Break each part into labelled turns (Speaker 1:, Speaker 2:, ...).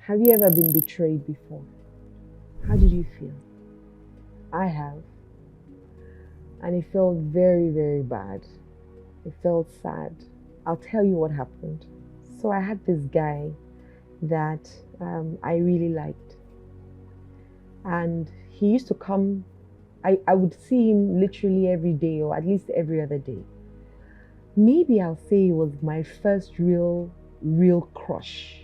Speaker 1: Have you ever been betrayed before? How did you feel? I have. And it felt very, very bad. It felt sad. I'll tell you what happened. So I had this guy that I really liked. And he used to come, I would see him literally every day or at least every other day. Maybe I'll say it was my first real crush.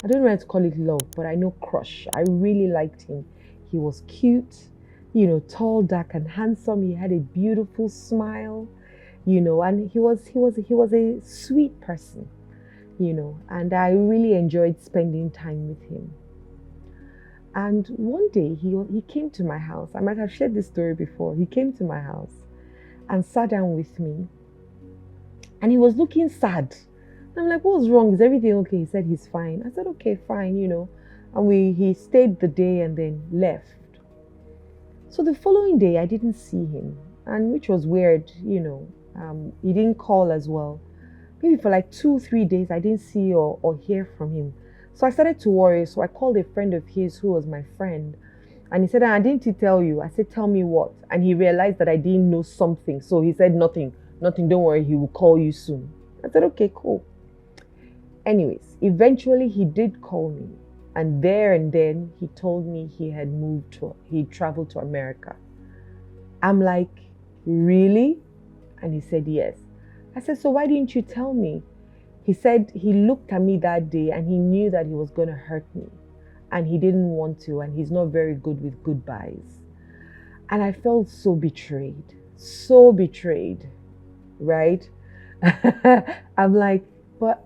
Speaker 1: I don't know how to call it love, but I know crush. I really liked him. He was cute, tall, dark, and handsome. He had a beautiful smile, and he was a sweet person, and I really enjoyed spending time with him. And one day he came to my house. I might have shared this story before. He came to my house and sat down with me, and he was looking sad. I'm like, what's wrong? Is everything okay? He said he's fine. I said, okay, fine, And he stayed the day and then left. So the following day, I didn't see him, and which was weird, he didn't call as well. Maybe for like 2-3 days, I didn't see or hear from him. So I started to worry. So I called a friend of his who was my friend, and he said, I didn't tell you. I said, tell me what? And he realized that I didn't know something. So he said, nothing, don't worry, he will call you soon. I said, okay, cool. Anyways, eventually he did call me, and then he told me he traveled to America. I'm like, really? And he said, yes. I said, so why didn't you tell me? He said he looked at me that day and he knew that he was going to hurt me, and he didn't want to, and he's not very good with goodbyes. And I felt so betrayed, right? I'm like, but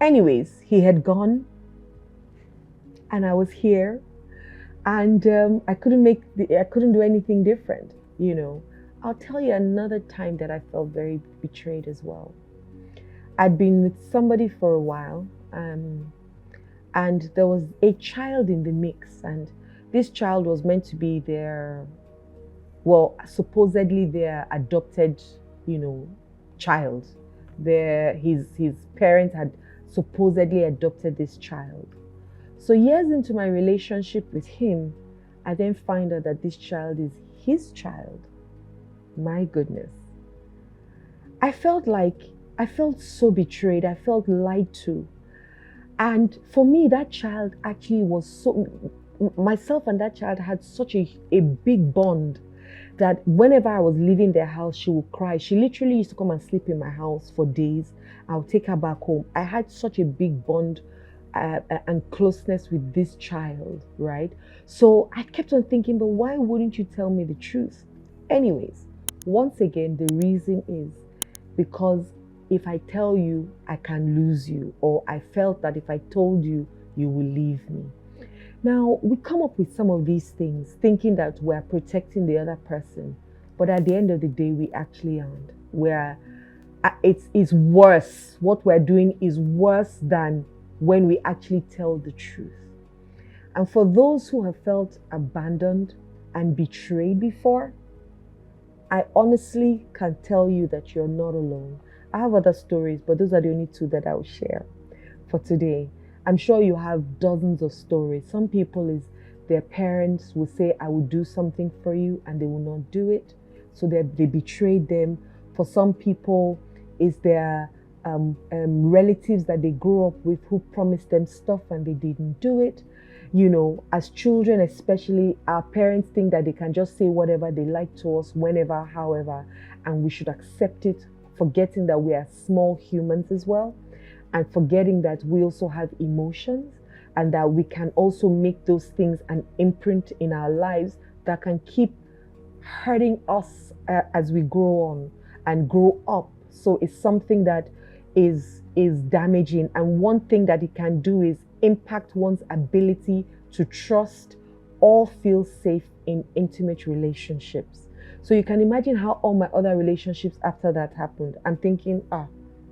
Speaker 1: anyways, he had gone and I was here, and I couldn't do anything different, I'll tell you another time that I felt very betrayed as well. I'd been with somebody for a while, and there was a child in the mix, and this child was meant to be supposedly their adopted, child. His parents had supposedly adopted this child. So years into my relationship with him, I then find out that this child is his child. My goodness. I felt so betrayed. I felt lied to. And for me, that child actually myself and that child had such a big bond that whenever I was leaving their house, she would cry. She literally used to come and sleep in my house for days. I would take her back home. I had such a big bond and closeness with this child, right? So I kept on thinking, but why wouldn't you tell me the truth? Anyways, once again, the reason is because if I tell you, I can lose you, or I felt that if I told you, you will leave me. Now, we come up with some of these things thinking that we're protecting the other person, but at the end of the day, we actually aren't. It's worse. What we're doing is worse than when we actually tell the truth. And for those who have felt abandoned and betrayed before, I honestly can tell you that you're not alone. I have other stories, but those are the only two that I'll share for today. I'm sure you have dozens of stories. Some people their parents will say, I will do something for you, and they will not do it. So they betrayed them. For some people, it's their relatives that they grew up with who promised them stuff and they didn't do it. As children especially, our parents think that they can just say whatever they like to us, whenever, however, and we should accept it, forgetting that we are small humans as well, and forgetting that we also have emotions, and that we can also make those things an imprint in our lives that can keep hurting us as we grow on and grow up. So it's something that is damaging, and one thing that it can do is impact one's ability to trust or feel safe in intimate relationships. So you can imagine how all my other relationships after that happened. I'm thinking,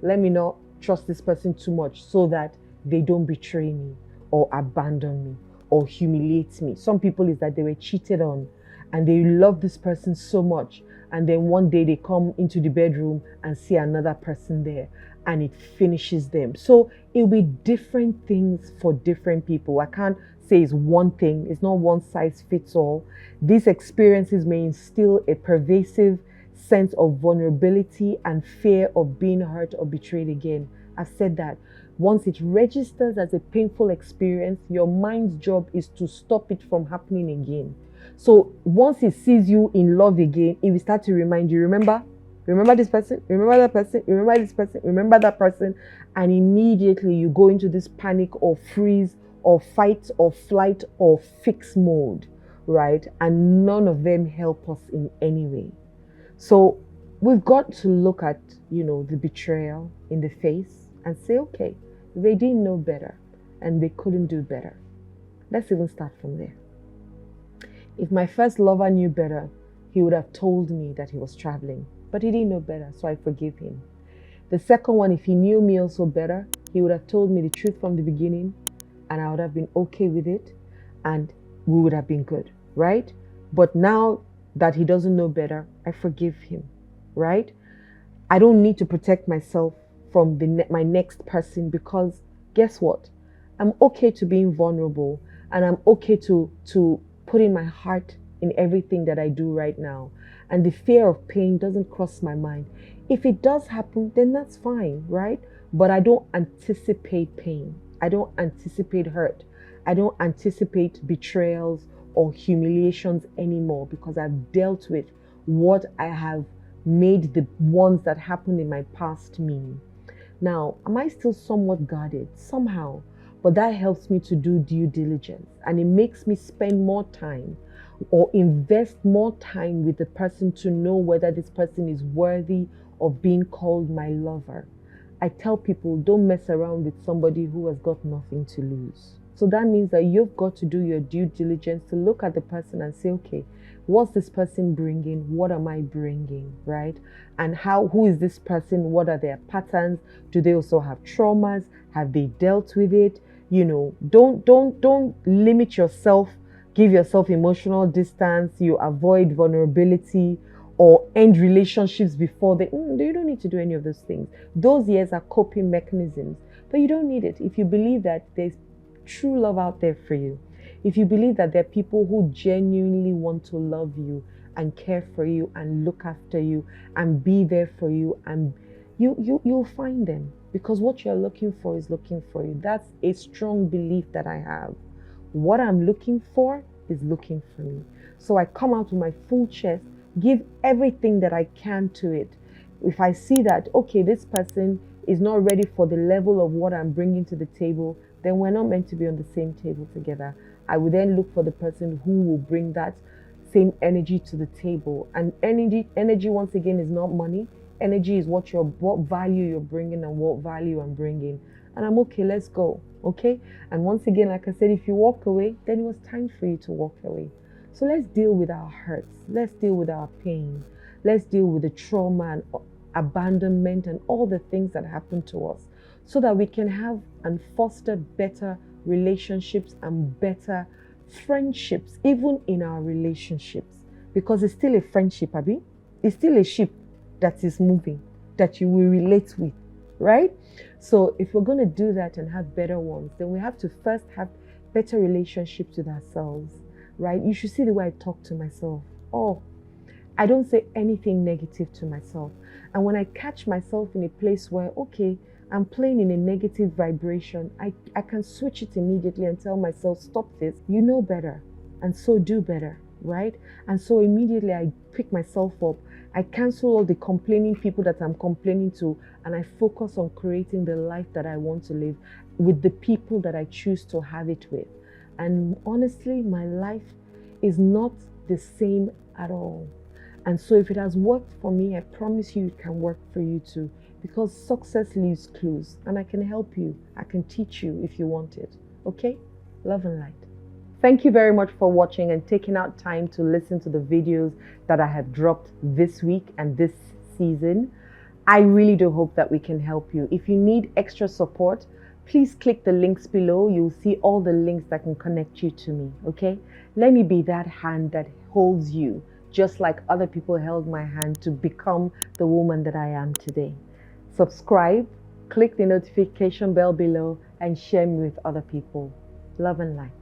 Speaker 1: let me not trust this person too much so that they don't betray me or abandon me or humiliate me. Some people is that they were cheated on and they love this person so much, and then one day they come into the bedroom and see another person there, and it finishes them. So it'll be different things for different people. I can't say it's one thing. It's not one size fits all. These experiences may instill a pervasive sense of vulnerability and fear of being hurt or betrayed again. I've said that. Once it registers as a painful experience, your mind's job is to stop it from happening again. So once it sees you in love again, it will start to remind you, remember this person, remember that person, remember this person, remember that person. And immediately you go into this panic or freeze or fight or flight or fix mode, right? And none of them help us in any way. So we've got to look at, the betrayal in the face and say, okay, they didn't know better and they couldn't do better. Let's even start from there. If my first lover knew better, he would have told me that he was traveling, but he didn't know better, so I forgive him. The second one, if he knew me also better, he would have told me the truth from the beginning and I would have been okay with it and we would have been good, right? But now that he doesn't know better, I forgive him, right? I don't need to protect myself from my next person, because guess what? I'm okay to being vulnerable and I'm okay to put in my heart in everything that I do right now. And the fear of pain doesn't cross my mind. If it does happen, then that's fine, right? But I don't anticipate pain. I don't anticipate hurt. I don't anticipate betrayals or humiliations anymore, because I've dealt with what I have made the ones that happened in my past mean. Now, am I still somewhat guarded? Somehow. But that helps me to do due diligence, and it makes me spend more time or invest more time with the person to know whether this person is worthy of being called my lover. I tell people, don't mess around with somebody who has got nothing to lose. So that means that you've got to do your due diligence to look at the person and say, okay, what's this person bringing? What am I bringing, right? And who is this person? What are their patterns? Do they also have traumas? Have they dealt with it? Don't limit yourself, give yourself emotional distance, you avoid vulnerability or end relationships before you don't need to do any of those things. Those years are coping mechanisms, but you don't need it. If you believe that there's true love out there for you, if you believe that there are people who genuinely want to love you and care for you and look after you and be there for you, and you'll find them, because what you're looking for is looking for you. That's a strong belief that I have. What I'm looking for is looking for me. So I come out with my full chest, give everything that I can to it. If I see that, okay, this person is not ready for the level of what I'm bringing to the table, then we're not meant to be on the same table together. I would then look for the person who will bring that same energy to the table. And energy once again is not money. Energy is what value you're bringing and what value I'm bringing. And I'm okay, let's go, okay? And once again, like I said, if you walk away, then it was time for you to walk away. So let's deal with our hurts. Let's deal with our pain. Let's deal with the trauma and abandonment and all the things that happen to us, so that we can have and foster better relationships and better friendships, even in our relationships. Because it's still a friendship, Abi. It's still a ship that is moving, that you will relate with, right? So if we're going to do that and have better ones, then we have to first have better relationships with ourselves, right? You should see the way I talk to myself. Oh, I don't say anything negative to myself. And when I catch myself in a place where, okay, I'm playing in a negative vibration, I can switch it immediately and tell myself, stop this, you know better, and so do better, right? And so immediately I pick myself up, I cancel all the complaining people that I'm complaining to, and I focus on creating the life that I want to live with the people that I choose to have it with. And honestly, my life is not the same at all. And so if it has worked for me, I promise you it can work for you too, because success leaves clues, and I can help you. I can teach you if you want it. Okay? Love and light. Thank you very much for watching and taking out time to listen to the videos that I have dropped this week and this season. I really do hope that we can help you. If you need extra support, please click the links below. You'll see all the links that can connect you to me, okay? Let me be that hand that holds you, just like other people held my hand to become the woman that I am today. Subscribe, click the notification bell below and share me with other people. Love and light.